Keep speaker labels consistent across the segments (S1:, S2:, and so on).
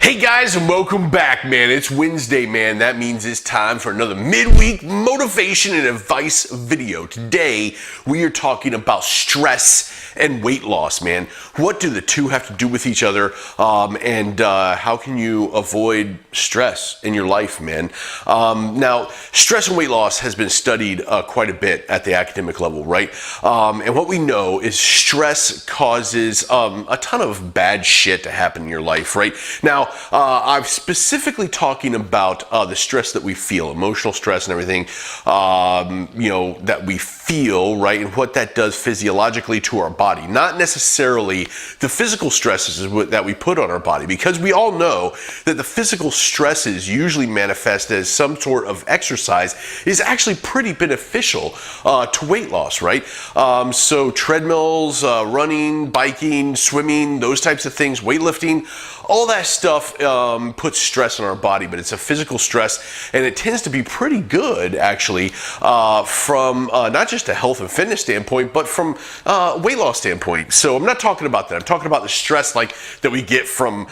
S1: Hey guys, and welcome back, man. It's Wednesday, man. That means it's time for another midweek motivation and advice video. Today, we are talking about stress and weight loss, man. What do the two have to do with each other? And how can you avoid stress in your life, man? Now, stress and weight loss has been studied quite a bit at the academic level, right? And what we know is stress causes a ton of bad shit to happen in your life, right? Now, I'm specifically talking about the stress that we feel, emotional stress and everything, that we feel, right? And what that does physiologically to our body. Not necessarily the physical stresses that we put on our body, because we all know that the physical stresses usually manifest as some sort of exercise is actually pretty beneficial to weight loss, right? So treadmills, running, biking, swimming, those types of things, weightlifting, all that stuff puts stress on our body, but it's a physical stress, and it tends to be pretty good, actually, from not just a health and fitness standpoint, but from weight loss standpoint. So I'm not talking about that. I'm talking about the stress like that we get from,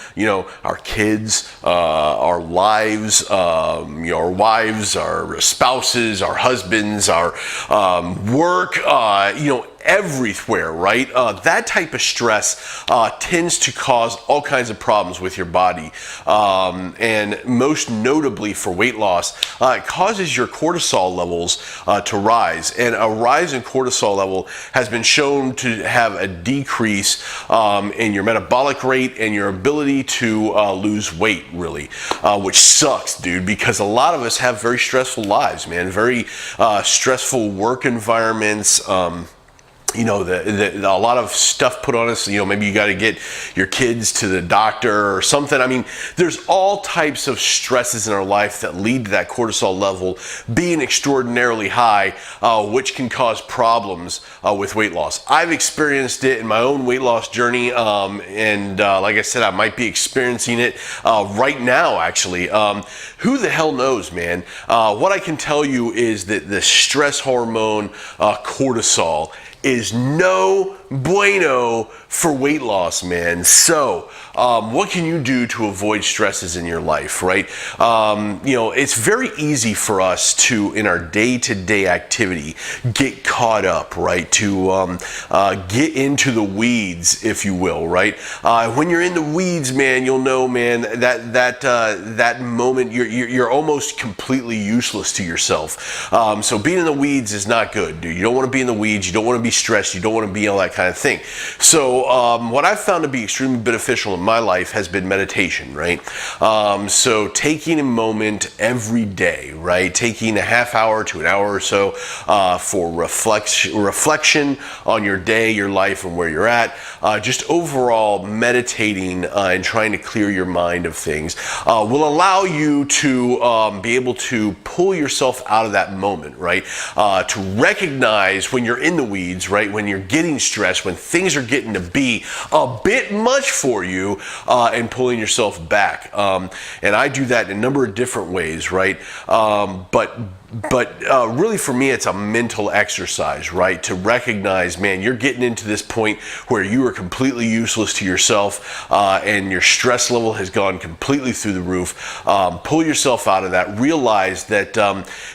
S1: our kids, our lives, our wives, our spouses, our husbands, our work, everywhere, right? That type of stress tends to cause all kinds of problems with your body. And most notably for weight loss, it causes your cortisol levels to rise. And a rise in cortisol level has been shown to have a decrease in your metabolic rate and your ability to lose weight, really, which sucks, dude, because a lot of us have very stressful lives, man, very stressful work environments. A lot of stuff put on us, maybe you got to get your kids to the doctor or something. I mean, there's all types of stresses in our life that lead to that cortisol level being extraordinarily high, which can cause problems with weight loss. I've experienced it in my own weight loss journey, and like I said, I might be experiencing it right now, actually. Who the hell knows, man? What I can tell you is that the stress hormone, cortisol, is no bueno for weight loss, man. So, what can you do to avoid stresses in your life, right? It's very easy for us to, in our day-to-day activity, get caught up, right? To get into the weeds, if you will, right? When you're in the weeds, man, you'll know, man, that moment you're almost completely useless to yourself. So being in the weeds is not good, dude. You don't want to be in the weeds. You don't want to be stressed. You don't want to be all that kind of thing. So what I've found to be extremely beneficial in my life has been meditation, right? So taking a moment every day, right? Taking a half hour to an hour or so for reflection on your day, your life, and where you're at. Just overall meditating and trying to clear your mind of things will allow you to be able to pull yourself out of that moment, right? To recognize when you're in the weeds, right? When you're getting stressed, when things are getting to be a bit much for you, and pulling yourself back. And I do that in a number of different ways, right? But really for me, it's a mental exercise, right? To recognize, man, you're getting into this point where you are completely useless to yourself, and your stress level has gone completely through the roof. Pull yourself out of that. Realize that,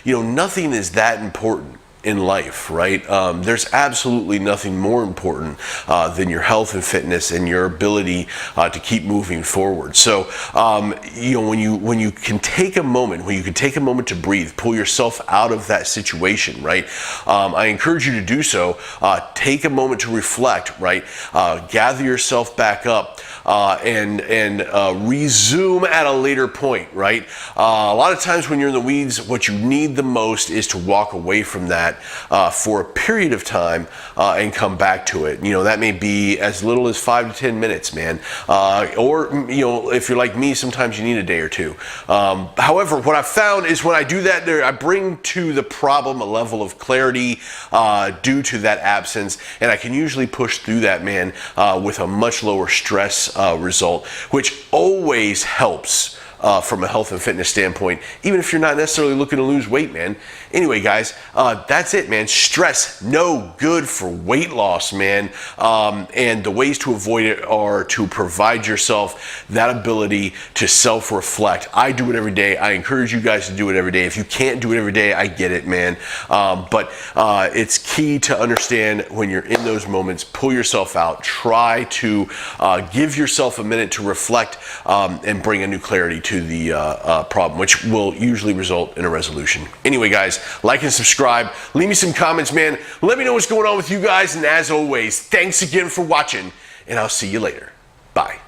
S1: nothing is that important in life, right? There's absolutely nothing more important than your health and fitness and your ability to keep moving forward. So, when you can take a moment, to breathe, pull yourself out of that situation, right? I encourage you to do so. Take a moment to reflect, right? Gather yourself back up and resume at a later point, right? A lot of times when you're in the weeds, what you need the most is to walk away from that for a period of time and come back to it. That may be as little as 5 to 10 minutes, man. Or if you're like me, sometimes you need a day or two. However, what I've found is when I do that, I bring to the problem a level of clarity due to that absence, and I can usually push through that, man, with a much lower stress result, which always helps from a health and fitness standpoint, even if you're not necessarily looking to lose weight, man. Anyway, guys, that's it, man. Stress, no good for weight loss, man. And the ways to avoid it are to provide yourself that ability to self-reflect. I do it every day. I encourage you guys to do it every day. If you can't do it every day, I get it, man. But it's key to understand when you're in those moments, pull yourself out, try to give yourself a minute to reflect and bring a new clarity to the problem, which will usually result in a resolution. Anyway, guys, like and subscribe. Leave me some comments, man. Let me know what's going on with you guys. And as always, thanks again for watching, and I'll see you later. Bye.